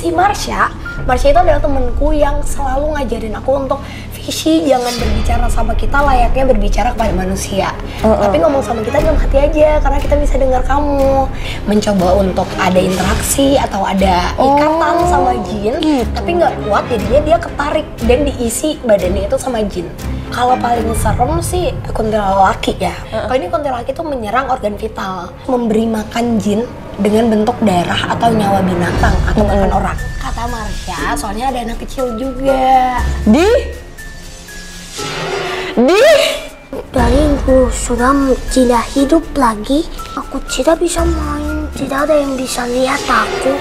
Si Marsha itu adalah temenku yang selalu ngajarin aku untuk Visi jangan berbicara sama kita layaknya berbicara kepada manusia. Tapi ngomong sama kita dalam hati aja, karena kita bisa dengar kamu. Mencoba untuk ada interaksi atau ada ikatan sama jin, tapi nggak kuat, jadinya dia ketarik dan diisi badannya itu sama jin. Kalau paling serem sih kuntilanak laki ya. Kalau ini kuntilanak itu menyerang organ vital, memberi makan jin dengan bentuk darah atau nyawa binatang atau bahkan orang. Kata Marsha, soalnya ada anak kecil juga. Dariku sudah tidak hidup lagi. Aku tidak bisa main, tidak ada yang bisa lihat aku.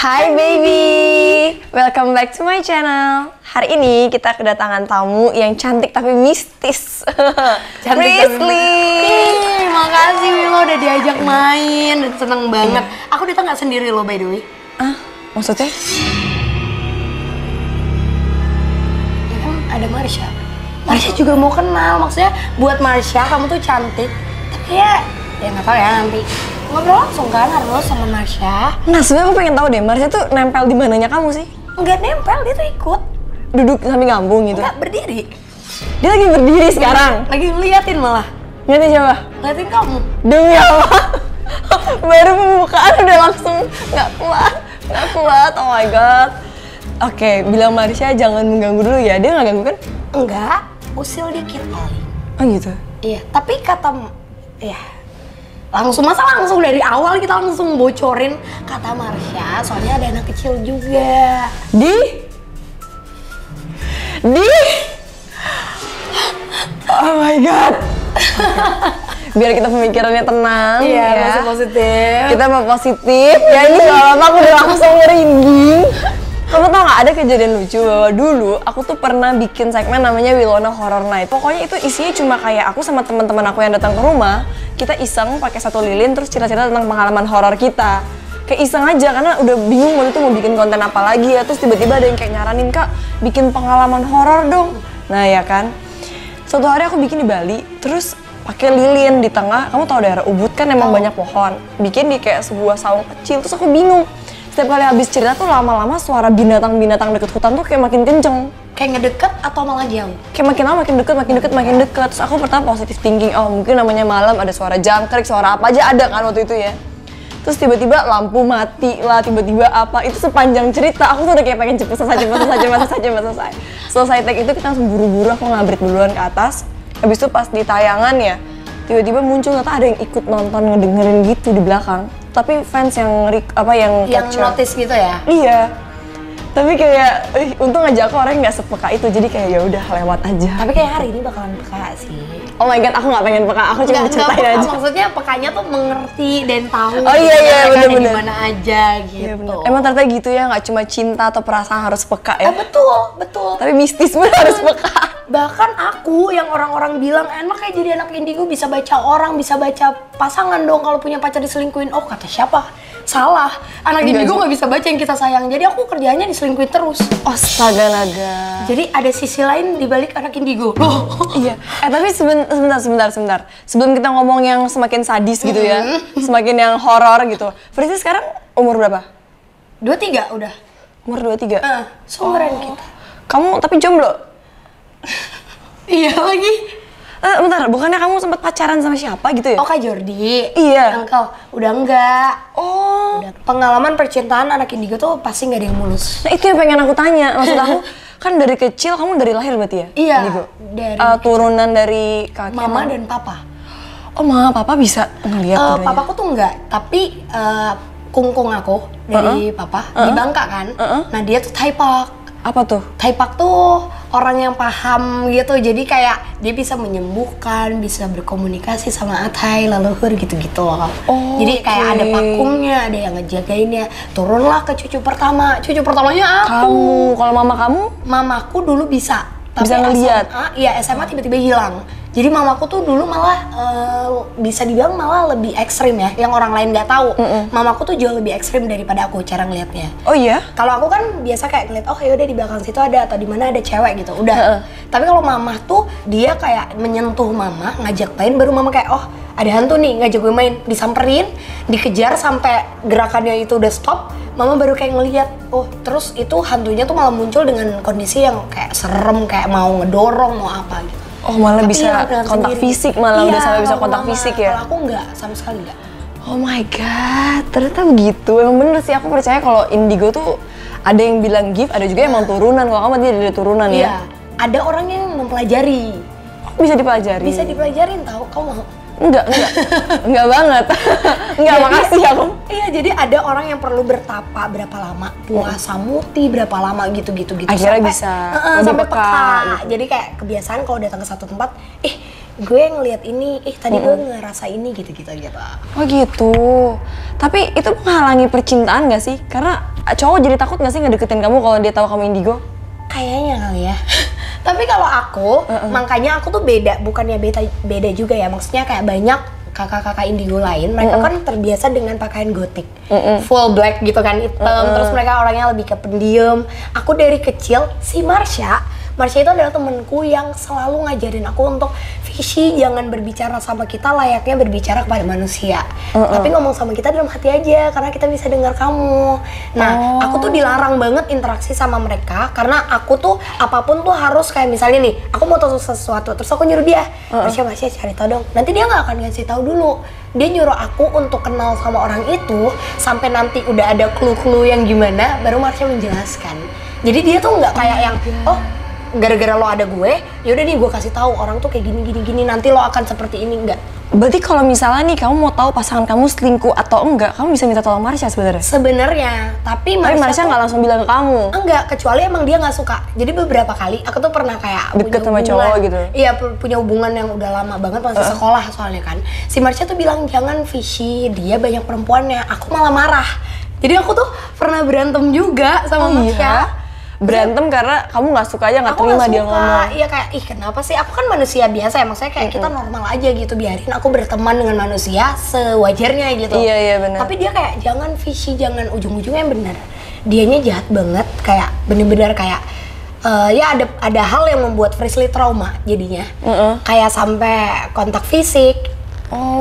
Hai baby, welcome back to my channel. Hari ini kita kedatangan tamu yang cantik tapi mistis. Prisly. Makasih Willow udah diajak main, dan seneng banget. Aku datang nggak sendiri loh by the way. Maksudnya? Ya kan ada Marsha. Marsha juga mau kenal, maksudnya buat Marsha kamu tuh cantik. Tapi ya nggak tahu ya nanti. Ngobrol langsung kan harus sama Marsha. Nah sebenarnya aku pengen tahu deh, Marsha tuh nempel di mananya kamu sih? Enggak nempel, dia tuh ikut. Duduk sambil ngambung gitu? Enggak, berdiri. Dia lagi berdiri sekarang? Lagi ngeliatin malah. Ngeliatin siapa? Ngeliatin kamu. Demi Allah. Baru pembukaan udah langsung nggak kuat, oh my god. Oke, bilang Marsha jangan mengganggu dulu ya, dia nggak ganggu kan? Enggak, usil dikit paling. Oh gitu? Iya, tapi langsung dari awal kita langsung bocorin kata Marsha, soalnya ada anak kecil juga. Oh my god. Biar kita pemikirannya tenang, ya. Positif. Kita mau positif. Ya ini gak lama aku udah langsung merinding. Kamu tau gak ada kejadian lucu bahwa dulu aku tuh pernah bikin segmen namanya Wilona Horror Night. Pokoknya itu isinya cuma kayak aku sama teman-teman aku yang datang ke rumah, kita iseng pakai satu lilin terus cerita-cerita tentang pengalaman horor kita. Kayak iseng aja karena udah bingung waktu itu mau bikin konten apa lagi ya. Terus tiba-tiba ada yang kayak nyaranin, "Kak, bikin pengalaman horor dong." Nah ya kan. Suatu hari aku bikin di Bali, terus pakai lilin di tengah. Kamu tahu daerah Ubud kan emang banyak pohon. Bikin di kayak sebuah saung kecil. Terus aku bingung. Setiap kali habis cerita tuh lama-lama suara binatang-binatang deket hutan tuh kayak makin kenceng. Kayak ngedeket atau malah jauh? Kayak makin lama makin deket. Terus aku pertama positive thinking, oh mungkin namanya malam ada suara jangkrik, suara apa aja ada kan waktu itu ya. Terus tiba-tiba lampu mati lah, tiba-tiba apa, itu sepanjang cerita aku tuh udah kayak pengen cepet selesai. Selesai take itu kita langsung buru-buru, aku ngabrit duluan ke atas. Habis itu pas di tayangan ya, tiba-tiba muncul ternyata ada yang ikut nonton ngedengerin gitu di belakang. Tapi fans yang capture. Notice gitu ya? Iya. Tapi kayak, untung aja aku orangnya nggak sepeka itu, jadi kayak ya udah lewat aja. Tapi kayak hari ini bakalan peka sih. Oh my god, aku nggak pengen peka, aku cuma diceritain aja. Maksudnya pekanya tuh mengerti dan tahu. Oh iya bener-bener. Gimana aja gitu. Iya, bener. Emang ternyata gitu ya, nggak cuma cinta atau perasaan harus peka ya? Betul. Tapi mistis pun harus peka. Bahkan aku yang orang-orang bilang enak kayak jadi anak indigo, bisa baca orang, bisa baca pasangan dong kalau punya pacar diselingkuhin. Oh kata siapa? Salah. Anak indigo nggak bisa baca yang kita sayang. Jadi aku kerjanya diselingkuhin terus. Astaga naga. Jadi ada sisi lain di balik anak indigo. Iya. Tapi sebentar. Sebelum kita ngomong yang semakin sadis gitu ya, semakin yang horor gitu. Prisly sekarang umur berapa? 23 udah. Umur 23? Seumuran kita. Kamu tapi jomblo? Iya lagi. Bentar, bukannya kamu sempat pacaran sama siapa gitu ya? Oh Kak Jordi. Iya. Engkau udah enggak. Oh. Udah. Pengalaman percintaan anak indigo tuh pasti nggak ada yang mulus. Nah itu yang pengen aku tanya. Maksud aku kan dari kecil kamu dari lahir berarti ya? Iya. Indigo? Dari turunan dari kakek mama dan papa. Oh mama papa bisa ngeliat? Papaku tuh enggak, tapi kungkung aku dari papa di Bangka kan. Nah dia tuh Thaipak. Apa tuh? Thaipak tuh orang yang paham gitu, jadi kayak dia bisa menyembuhkan, bisa berkomunikasi sama Athai, leluhur gitu-gitu loh. Oh, jadi kayak ada pakungnya, ada yang ngejagainnya. Turunlah ke cucu pertama. Cucu pertamanya aku. Kamu, kalau mama kamu? Mamaku dulu bisa. Tapi bisa ngeliat? SMA, iya SMA tiba-tiba hilang. Jadi mamaku tuh dulu malah bisa dibilang malah lebih ekstrim ya, yang orang lain nggak tahu. Mamaku tuh jauh lebih ekstrim daripada aku cara ngelihatnya. Oh iya? Kalau aku kan biasa kayak ngeliat, oh yaudah di belakang situ ada atau di mana ada cewek gitu, udah. Tapi kalau mama tuh dia kayak menyentuh mama, ngajak main, baru mama kayak oh ada hantu nih ngajak gue main, disamperin, dikejar sampai gerakannya itu udah stop. Mama baru kayak ngelihat, oh terus itu hantunya tuh malah muncul dengan kondisi yang kayak serem, kayak mau ngedorong, mau apa gitu. Oh malah Tapi bisa yang kontak sendiri. fisik, malah Iya, udah sampai bisa kalau kontak mama. fisik ya? Kalau aku enggak, sama sekali enggak. Oh my god, ternyata begitu. Emang bener sih, aku percaya kalau indigo tuh ada yang bilang gift, ada juga emang turunan. Kalau kamu dia dari turunan Iya, ya? ada orang yang mempelajari. Bisa dipelajari? Bisa dipelajarin tahu, kamu mau? Enggak. Enggak banget. Enggak, Jadi- makasih aku. Iya, jadi ada orang yang perlu bertapa berapa lama, puasa muti berapa lama gitu. Akhirnya bisa lebih sampai peka, peka. gitu. Jadi kayak kebiasaan kalau datang ke satu tempat, gue ngelihat ini, tadi gue ngerasa ini gitu. Oh gitu. Tapi itu menghalangi percintaan gak sih? Karena cowok jadi takut gak sih ngedeketin kamu kalau dia tahu kamu indigo? Kayaknya kali ya. Tapi kalau aku, makanya aku tuh beda, bukannya beda juga ya. Maksudnya kayak banyak kakak-kakak indigo lain, mereka kan terbiasa dengan pakaian gotik, full black gitu kan, hitam. Terus mereka orangnya lebih ke pendiam. Aku dari kecil, si Marsha itu adalah temenku yang selalu ngajarin aku untuk Fishy jangan berbicara sama kita layaknya berbicara kepada manusia. Tapi ngomong sama kita dalam hati aja, karena kita bisa dengar kamu. Nah, aku tuh dilarang banget interaksi sama mereka, karena aku tuh apapun tuh harus kayak misalnya nih, aku mau tahu sesuatu, terus aku nyuruh dia, Masya cari tahu dong. Nanti dia nggak akan ngasih tahu dulu. Dia nyuruh aku untuk kenal sama orang itu, sampai nanti udah ada clue-clue yang gimana, baru Marsha menjelaskan. Jadi dia tuh nggak kayak yang, oh gara-gara lo ada gue, yaudah nih gue kasih tahu orang tuh kayak gini, nanti lo akan seperti ini, enggak. Berarti kalau misalnya nih kamu mau tahu pasangan kamu selingkuh atau enggak, kamu bisa minta tolong Marsha sebenarnya? Sebenarnya, tapi Marsha nggak langsung bilang ke kamu? Enggak, kecuali emang dia nggak suka. Jadi beberapa kali aku tuh pernah kayak Deket sama punya cowok hubungan. gitu? Iya, punya hubungan yang udah lama banget, masih sekolah soalnya kan. Si Marsha tuh bilang jangan Fishy, dia banyak perempuannya. Aku malah marah. Jadi aku tuh pernah berantem juga sama Marsha. Berantem karena kamu nggak suka aja, nggak Aku terima nggak dia suka. ngomong. Iya kayak, kenapa sih? Aku kan manusia biasa ya, maksudnya kayak kita normal aja gitu, biarin aku berteman dengan manusia sewajarnya gitu. Iya benar. Tapi dia kayak jangan Fishy, jangan, ujung-ujungnya yang bener. Dianya jahat banget, kayak bener-bener kayak ya ada hal yang membuat Frisley trauma jadinya. Kayak sampai kontak fisik.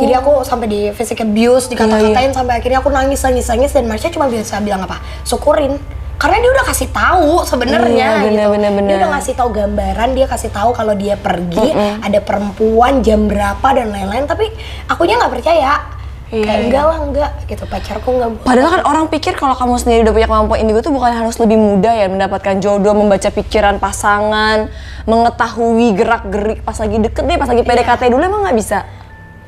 Jadi aku sampai di physical abuse, dikata-katain sampai akhirnya aku nangis dan Marsha cuma bisa bilang apa? Syukurin. Karena dia udah kasih tahu sebenarnya gitu. Dia udah ngasih tahu gambaran, dia kasih tahu kalau dia pergi ada perempuan jam berapa dan lain-lain, tapi akunya nggak percaya. Kayak enggak gitu, pacarku nggak. Padahal kan orang pikir kalau kamu sendiri udah punya kemampuan indigo tuh bukan harus lebih mudah ya mendapatkan jodoh, membaca pikiran pasangan, mengetahui gerak-gerik pas lagi deket deh, pas lagi PDKT dulu, emang nggak bisa?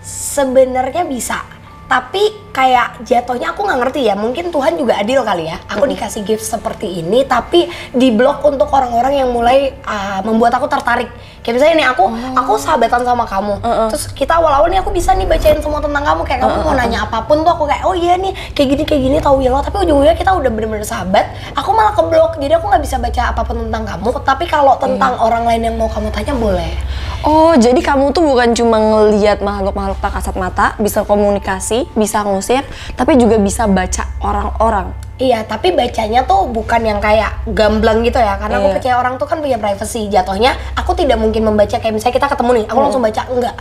Sebenarnya bisa. Tapi kayak jatuhnya aku nggak ngerti ya, mungkin Tuhan juga adil kali ya. Aku dikasih gift seperti ini, tapi diblok untuk orang-orang yang mulai membuat aku tertarik. Kayak misalnya nih, aku sahabatan sama kamu, terus kita awal-awal nih aku bisa nih bacain semua tentang kamu, kayak kamu mau nanya apapun tuh aku kayak, oh iya nih kayak gini tahu ya lo. Tapi ujung-ujungnya kita udah bener-bener sahabat, aku malah keblok, jadi aku nggak bisa baca apapun tentang kamu. Tapi kalau tentang orang lain yang mau kamu tanya boleh. Oh, jadi kamu tuh bukan cuma ngelihat makhluk-makhluk tak kasat mata, bisa komunikasi, bisa ngusir, tapi juga bisa baca orang-orang. Iya, tapi bacanya tuh bukan yang kayak gamblang gitu ya, karena aku percaya orang tuh kan punya privacy. Jatuhnya aku tidak mungkin membaca kayak misalnya kita ketemu nih, aku langsung baca, enggak.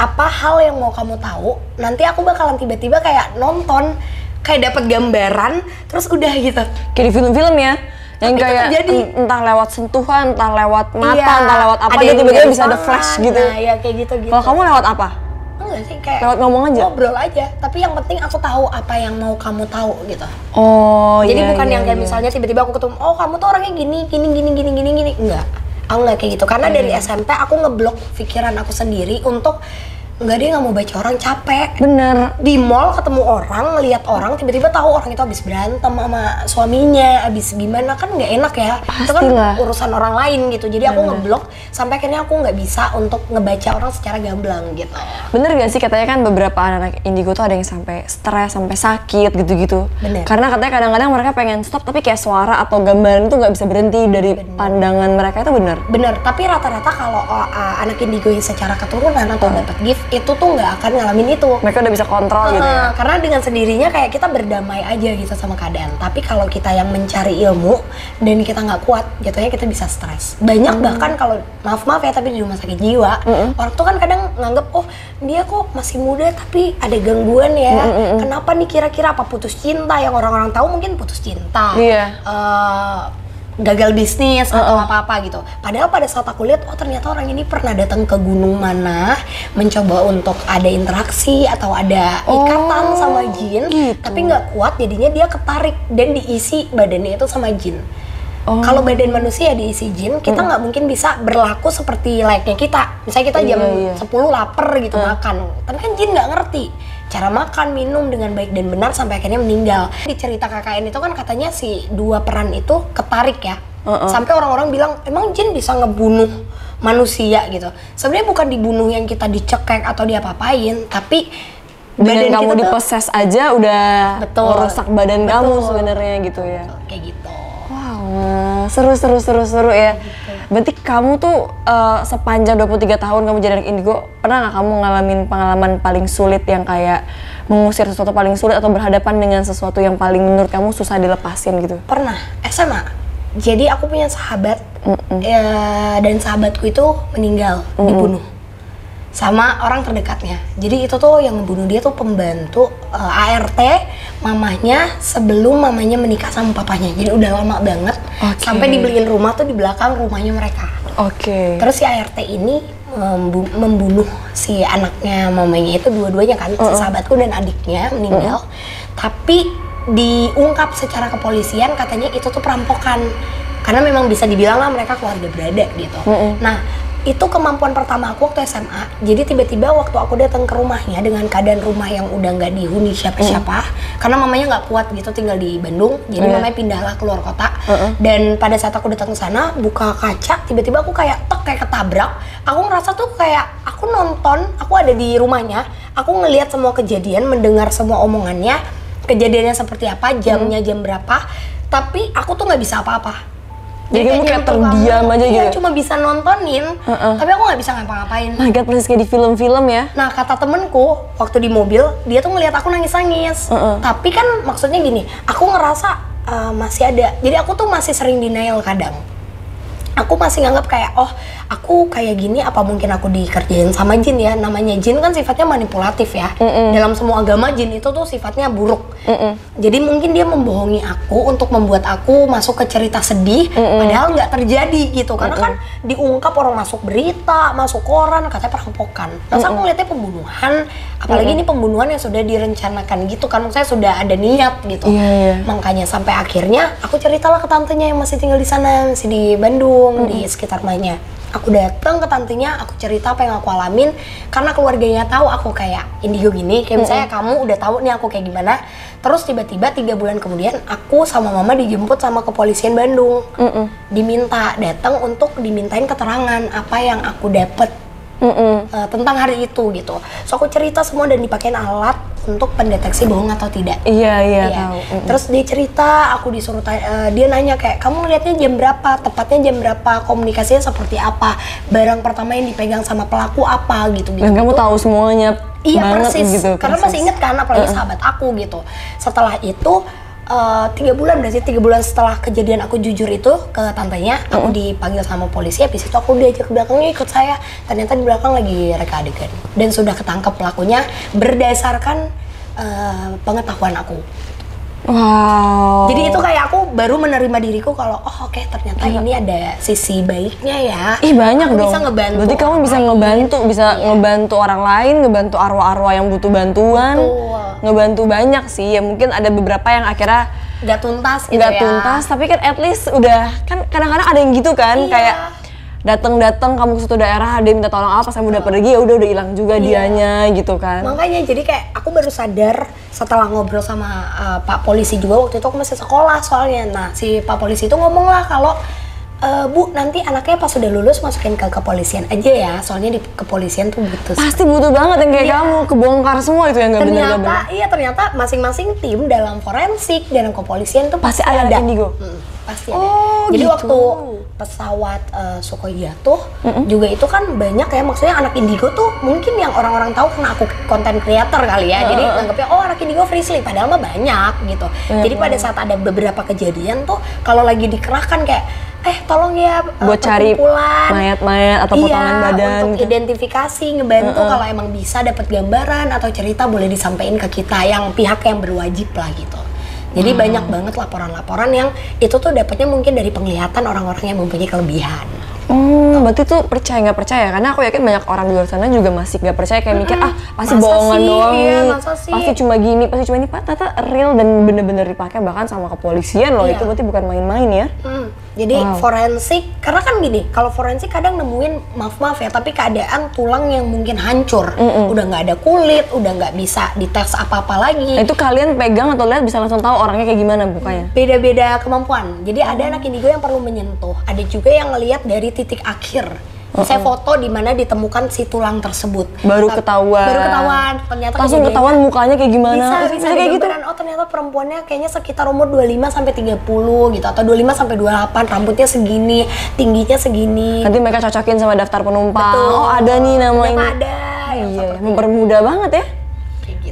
Apa hal yang mau kamu tahu, nanti aku bakalan tiba-tiba kayak nonton, kayak dapat gambaran, terus udah gitu. Kayak di film-film ya, yang Itu kayak terjadi. entah lewat sentuhan, entah lewat mata, Iya, entah lewat apa, ada dia yang tiba-tiba dari bisa ada tangan, flash gitu. Nah, ya kayak gitu-gitu. Kalau kamu lewat apa? Enggak sih, kayak Lewat ngomong aja? ngobrol aja, tapi yang penting aku tahu apa yang mau kamu tahu gitu. Oh, Jadi iya, bukan iya, yang kayak iya. misalnya tiba-tiba aku ketemu, oh kamu tuh orangnya gini, enggak. Aku nggak kayak gitu, karena dari SMP aku ngeblok pikiran aku sendiri untuk Nggak, dia nggak mau baca orang, capek. Bener. Di mall ketemu orang, ngelihat orang, tiba-tiba tahu orang itu habis berantem sama suaminya, habis gimana, kan nggak enak ya. Itu kan Pastilah. urusan orang lain gitu. Jadi aku ngeblok sampai akhirnya aku nggak bisa untuk ngebaca orang secara gamblang gitu. Bener gak sih, katanya kan beberapa anak indigo tuh ada yang sampai stres, sampai sakit gitu-gitu. Bener. Karena katanya kadang-kadang mereka pengen stop tapi kayak suara atau gambaran itu nggak bisa berhenti dari pandangan mereka, itu bener. Bener, tapi rata-rata kalau anak indigo yang secara keturunan atau dapat gift itu tuh nggak akan ngalamin itu. Mereka udah bisa kontrol gitu ya. Karena dengan sendirinya kayak kita berdamai aja gitu sama keadaan. Tapi kalau kita yang mencari ilmu dan kita nggak kuat, jatuhnya kita bisa stres. Banyak bahkan kalau maaf ya tapi di rumah sakit jiwa, orang tuh kan kadang nganggep, oh dia kok masih muda tapi ada gangguan ya. Kenapa nih kira-kira, apa putus cinta? Yang orang-orang tahu mungkin putus cinta. Iya. Gagal bisnis atau apa-apa gitu. Padahal pada saat aku lihat, oh ternyata orang ini pernah datang ke gunung mana, mencoba untuk ada interaksi atau ada ikatan sama jin, gitu. tapi nggak kuat, jadinya dia ketarik dan diisi badannya itu sama jin. Kalau badan manusia diisi jin, kita nggak mungkin bisa berlaku seperti layaknya kita. Misalnya kita jam 10 lapar gitu makan, tapi kan jin nggak ngerti cara makan, minum dengan baik dan benar sampai akhirnya meninggal. Di cerita KKN itu kan katanya si dua peran itu ketarik ya. Sampai orang-orang bilang, emang jin bisa ngebunuh manusia gitu. Sebenarnya bukan dibunuh yang kita dicekek atau diapa-apain, tapi Dengan kamu kita tuh diposes aja udah Betul. merusak badan kamu Betul. sebenarnya gitu ya. kayak gitu. Wow, seru ya. Berarti kamu tuh sepanjang 23 tahun kamu jadi anak indigo, pernah nggak kamu ngalamin pengalaman paling sulit yang kayak mengusir sesuatu paling sulit atau berhadapan dengan sesuatu yang paling menurut kamu susah dilepasin gitu? Pernah, SMA. Jadi aku punya sahabat, dan sahabatku itu meninggal, dibunuh sama orang terdekatnya. Jadi itu tuh yang membunuh dia tuh pembantu ART mamahnya sebelum mamanya menikah sama papanya. Jadi udah lama banget. Sampai dibeliin rumah tuh di belakang rumahnya mereka. Terus si ART ini membunuh si anaknya mamanya itu, dua-duanya kan, si sahabatku dan adiknya meninggal. Tapi diungkap secara kepolisian katanya itu tuh perampokan. Karena memang bisa dibilang lah mereka keluarga berada gitu. Nah, itu kemampuan pertama aku waktu SMA. Jadi tiba-tiba waktu aku datang ke rumahnya dengan keadaan rumah yang udah nggak dihuni siapa-siapa, karena mamanya nggak kuat gitu tinggal di Bandung, jadi mamanya pindahlah keluar kota. Dan pada saat aku datang ke sana, buka kaca, tiba-tiba aku kayak kayak ketabrak. Aku ngerasa tuh kayak aku nonton, aku ada di rumahnya, aku ngelihat semua kejadian, mendengar semua omongannya, kejadiannya seperti apa, jamnya jam berapa, tapi aku tuh nggak bisa apa-apa. Jadi kamu kayak terdiam aja gitu? Iya, cuma bisa nontonin, tapi aku nggak bisa ngapa-ngapain. My God, persis kayak di film-film ya? Nah, kata temenku, waktu di mobil, dia tuh ngeliat aku nangis-nangis. Tapi kan maksudnya gini, aku ngerasa masih ada. Jadi aku tuh masih sering denial kadang. Aku masih nganggap kayak, oh aku kayak gini, apa mungkin aku dikerjain sama jin ya? Namanya jin kan sifatnya manipulatif ya. Dalam semua agama jin itu tuh sifatnya buruk. Jadi mungkin dia membohongi aku untuk membuat aku masuk ke cerita sedih, padahal nggak terjadi gitu. Karena kan diungkap, orang masuk berita, masuk koran, katanya perampokan. Masa aku ngeliatnya pembunuhan, apalagi ini pembunuhan yang sudah direncanakan gitu kan, saya sudah ada niat gitu. Makanya sampai akhirnya aku ceritalah ke tantenya yang masih tinggal di sana, masih di Bandung, di sekitar rumahnya. Aku datang ke tantenya, aku cerita apa yang aku alamin, karena keluarganya tahu aku kayak indigo gini, kayak misalnya kamu udah tahu nih aku kayak gimana. Terus tiba-tiba 3 bulan kemudian aku sama mama dijemput sama kepolisian Bandung, diminta datang untuk dimintain keterangan apa yang aku dapet tentang hari itu gitu. So aku cerita semua dan dipakein alat untuk pendeteksi bohong atau tidak. Iya, tahu. Terus dia cerita, aku disuruh dia nanya kayak, kamu lihatnya jam berapa, tepatnya jam berapa, komunikasinya seperti apa, barang pertama yang dipegang sama pelaku apa gitu. Dan kamu tahu semuanya banget persis. gitu. Karena masih inget kan, apalagi sahabat aku gitu. Setelah itu 3 bulan, berarti 3 bulan setelah kejadian aku jujur itu ke tantenya, aku dipanggil sama polisi. Habis itu aku diajak ke belakangnya, ikut saya. Ternyata di belakang lagi reka adegan dan sudah ketangkep pelakunya berdasarkan pengetahuan aku. Wow. Jadi itu kayak aku baru menerima diriku kalau oke, ternyata ini ada sisi baiknya ya. Banyak aku dong. Bisa ngebantu. Berarti kamu bisa ngebantu, ngebantu orang lain, ngebantu arwah-arwah yang butuh bantuan. Ngebantu banyak sih. Ya mungkin ada beberapa yang akhirnya nggak tuntas gitu nggak tuntas, tapi kan at least udah, kan kadang-kadang ada yang gitu kan, kayak datang kamu ke suatu daerah dia minta tolong apa, saya udah pergi ya udah hilang juga dianya gitu kan. Makanya jadi kayak aku baru sadar setelah ngobrol sama Pak Polisi juga, waktu itu aku masih sekolah soalnya. Nah si Pak Polisi itu ngomong lah kalau Bu, nanti anaknya pas sudah lulus masukin ke kepolisian aja ya, soalnya di kepolisian tuh butuh. Pasti butuh banget yang kayak kamu, kebongkar semua itu yang nggak benar. Ternyata masing-masing tim dalam forensik, dalam kepolisian tuh pasti ada indigo. Pasti ada. Jadi gitu. waktu pesawat Sukhoi jatuh juga itu kan banyak ya, maksudnya anak indigo tuh mungkin yang orang-orang tahu karena aku konten creator kali ya. Jadi anggapnya oh anak indigo Frisly, padahal mah banyak gitu. Jadi pada saat ada beberapa kejadian tuh kalau lagi dikerahkan kayak tolong ya buat cari mayat-mayat atau potongan badan untuk identifikasi, ngebantu kalau emang bisa dapat gambaran atau cerita boleh disampaikan ke kita yang pihak yang berwajib lah gitu. Jadi banyak banget laporan-laporan yang itu tuh dapatnya mungkin dari penglihatan orang-orang yang mempunyai kelebihan. Berarti tuh percaya nggak percaya? Karena aku yakin banyak orang di luar sana juga masih nggak percaya, kayak mikir pasti bohongan doang nih, pasti cuma gini, pasti cuma ini. Ternyata real dan bener-bener dipakai bahkan sama kepolisian loh. Itu berarti bukan main-main ya. Jadi forensik, karena kan gini, kalau forensik kadang nemuin maaf ya, tapi keadaan tulang yang mungkin hancur, udah nggak ada kulit, udah nggak bisa dites apa-apa lagi. Itu kalian pegang atau lihat bisa langsung tahu orangnya kayak gimana mukanya? Beda-beda kemampuan. Jadi ada anak indigo yang perlu menyentuh, ada juga yang ngelihat dari titik akhir. Saya foto di mana ditemukan si tulang tersebut. Baru ketahuan. Ternyata langsung ketahuan mukanya kayak gimana. Bisa kayak gitu. Oh ternyata perempuannya kayaknya sekitar umur 25 sampai 30 gitu, atau 25 sampai 28, rambutnya segini, tingginya segini. Nanti mereka cocokin sama daftar penumpang. Betul. Oh ada nih nama ini. Ada. Iya, mempermudah banget ya.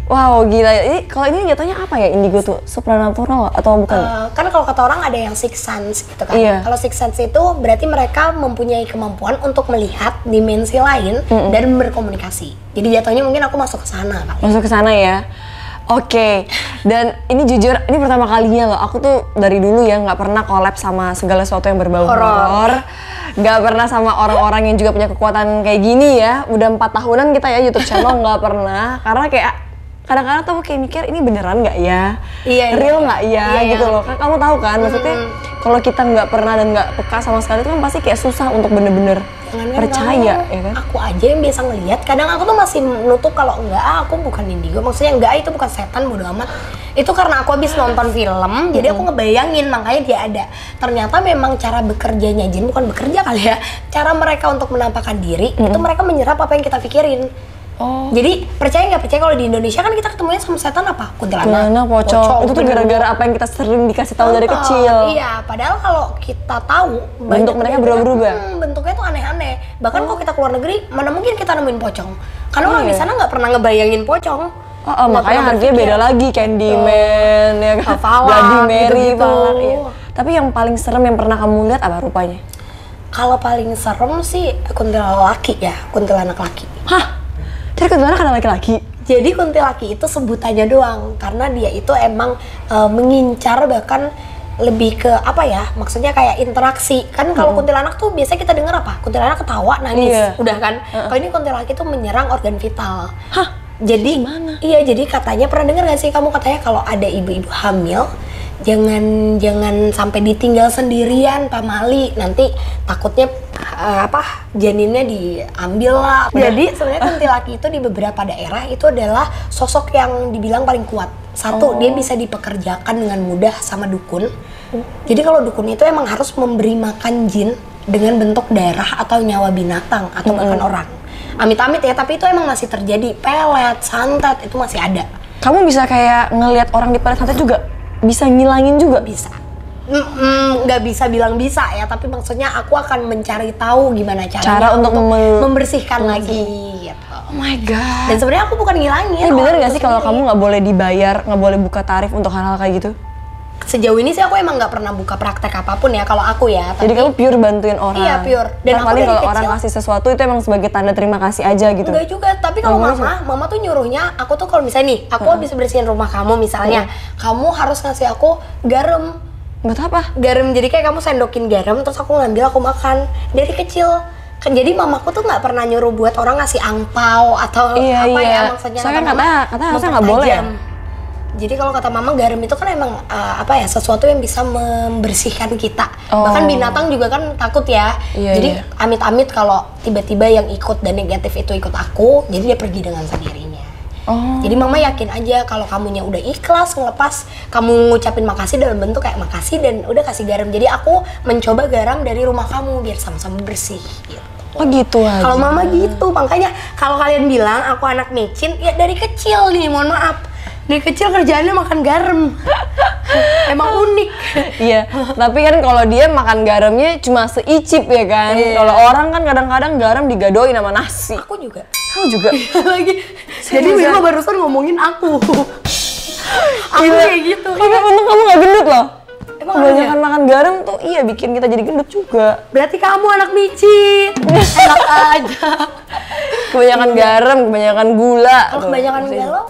Wow, gila. Ini kalau ini jatuhnya apa ya indigo tuh? Supranatural atau bukan? Kan kalau kata orang ada yang sixth sense gitu kan. Kalau sixth sense itu berarti mereka mempunyai kemampuan untuk melihat dimensi lain dan berkomunikasi. Jadi jatuhnya mungkin aku masuk ke sana kali. Masuk ke sana ya. Oke. Dan ini jujur, ini pertama kalinya loh. Aku tuh dari dulu ya nggak pernah collab sama segala sesuatu yang berbau horor. Nggak pernah sama orang-orang yang juga punya kekuatan kayak gini ya. Udah 4 tahunan kita ya YouTube channel nggak pernah. Karena kayak kadang-kadang tuh kayak mikir ini beneran nggak ya, real nggak ya gitu loh. Kan kamu tahu kan, maksudnya kalau kita nggak pernah dan nggak peka sama sekali itu kan pasti kayak susah untuk bener-bener percaya ya kan. Aku aja yang biasa ngelihat, kadang aku tuh masih menutup kalau enggak aku bukan indigo, maksudnya enggak itu bukan setan, bodo amat. Itu karena aku habis nonton film, jadi aku ngebayangin makanya dia ada. Ternyata memang cara bekerjanya jin, bukan bekerja kali ya, cara mereka untuk menampakkan diri itu mereka menyerap apa yang kita pikirin. Jadi percaya nggak percaya kalau di Indonesia kan kita ketemunya sama setan apa? Kuntilanak, pocong. Itu tuh gara-gara apa yang kita sering dikasih tahu dari kecil. Iya, padahal kalau kita tahu bentuk mereka berubah-ubah. Bentuknya tuh aneh-aneh. Bahkan kalau kita keluar negeri, mana mungkin kita nemuin pocong? Karena orang di sana nggak pernah ngebayangin pocong. Makanya harganya beda lagi, Candyman, ya kan? Bloody Mary, Valar, ya. Tapi yang paling serem yang pernah kamu lihat apa rupanya? Kalau paling serem sih kuntilanak laki ya, kuntilanak laki. Hah? Jadi kuntilanak ada laki-laki? Jadi kuntilaki itu sebutannya doang, karena dia itu emang mengincar, bahkan lebih ke apa ya, maksudnya kayak interaksi. Kan kalau kuntilanak tuh biasanya kita dengar apa? Kuntilanak ketawa, nangis, udah kan? Kalau ini kuntilaki tuh menyerang organ vital. Hah? Jadi gimana? Iya, jadi katanya pernah dengar gak sih kamu, katanya kalau ada ibu-ibu hamil jangan sampai ditinggal sendirian pamali, nanti takutnya janinnya diambil lah. Jadi sebenarnya kuntilaki itu di beberapa daerah itu adalah sosok yang dibilang paling kuat. Satu, dia bisa dipekerjakan dengan mudah sama dukun. Jadi kalau dukun itu emang harus memberi makan jin dengan bentuk darah atau nyawa binatang atau bahkan orang. Amit-amit ya, tapi itu emang masih terjadi. Pelet, santet itu masih ada. Kamu bisa kayak ngelihat orang di pelet santet juga? Bisa ngilangin juga? Bisa. Nggak bisa bilang bisa ya, tapi maksudnya aku akan mencari tahu gimana cara untuk membersihkan lagi gitu. Oh my god. Dan sebenarnya aku bukan ngilangin. Ini bener nggak sih kalau kamu nggak boleh dibayar, nggak boleh buka tarif untuk hal-hal kayak gitu? Sejauh ini sih aku emang nggak pernah buka praktek apapun ya kalau aku ya. Jadi kamu pure bantuin orang? Iya pure. Dan aku paling kalau orang kasih sesuatu itu emang sebagai tanda terima kasih aja gitu? Enggak juga, tapi kalau mama tuh nyuruhnya, aku tuh kalau misalnya nih, aku habis bersihin rumah kamu misalnya, kamu harus ngasih aku garam. Buat apa? Garam, jadi kayak kamu sendokin garam terus aku ngambil, aku makan dari kecil. Jadi mamaku tuh nggak pernah nyuruh buat orang ngasih angpau atau ya maksudnya. Soalnya kan kata harusnya nggak boleh ya? Jadi kalau kata mama garam itu kan emang apa ya, sesuatu yang bisa membersihkan kita. Bahkan binatang juga kan takut ya. Jadi amit-amit kalau tiba-tiba yang ikut dan negatif itu ikut aku, jadi dia pergi dengan sendirinya. Jadi mama yakin aja kalau kamunya udah ikhlas ngelepas, kamu ngucapin makasih dalam bentuk kayak makasih dan udah kasih garam. Jadi aku mencoba garam dari rumah kamu biar sama-sama bersih gitu. Oh gitu aja. Kalau mama gitu, makanya kalau kalian bilang aku anak micin, ya dari kecil nih, mohon maaf. Dari kecil kerjaannya makan garam. Emang unik. Iya, tapi kan kalau dia makan garamnya cuma seicip ya kan. Kalau orang kan kadang-kadang garam digadoin sama nasi. Aku juga. Kamu juga? Lagi. Jadi Mama barusan ngomongin aku. Aku kayak gitu. Tapi untung kamu gak gendut loh. Emang kebanyakan makan garam tuh iya bikin kita jadi gendut juga. Berarti kamu anak micin. Enak aja. Kebanyakan garam, kebanyakan gula. Kalau kebanyakan galau?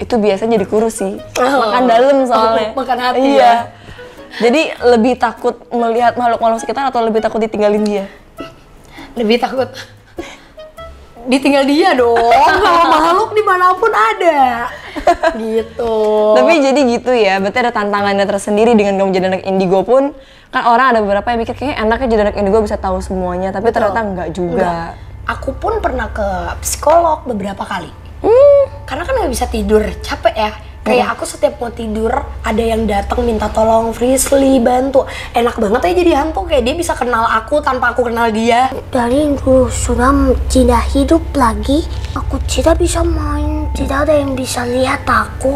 Itu biasanya jadi kurus sih. Makan dalam soalnya. Makan hati iya. ya. Jadi lebih takut melihat makhluk-makhluk sekitar atau lebih takut ditinggalin dia? Lebih takut ditinggal dia dong. Kalau makhluk dimanapun ada. Gitu. Tapi jadi gitu ya, berarti ada tantangannya tersendiri dengan kamu jadi anak indigo pun. Kan orang ada beberapa yang mikir kayaknya enaknya jadi anak indigo bisa tahu semuanya, tapi ternyata enggak juga. Aku pun pernah ke psikolog beberapa kali. Karena kan nggak bisa tidur, capek ya. Kayak aku setiap mau tidur ada yang datang minta tolong, Frisly bantu. Enak banget ya jadi hantu, kayak dia bisa kenal aku tanpa aku kenal dia. Dari dulu sudah tidak hidup lagi, aku tidak bisa main, tidak ada yang bisa lihat aku.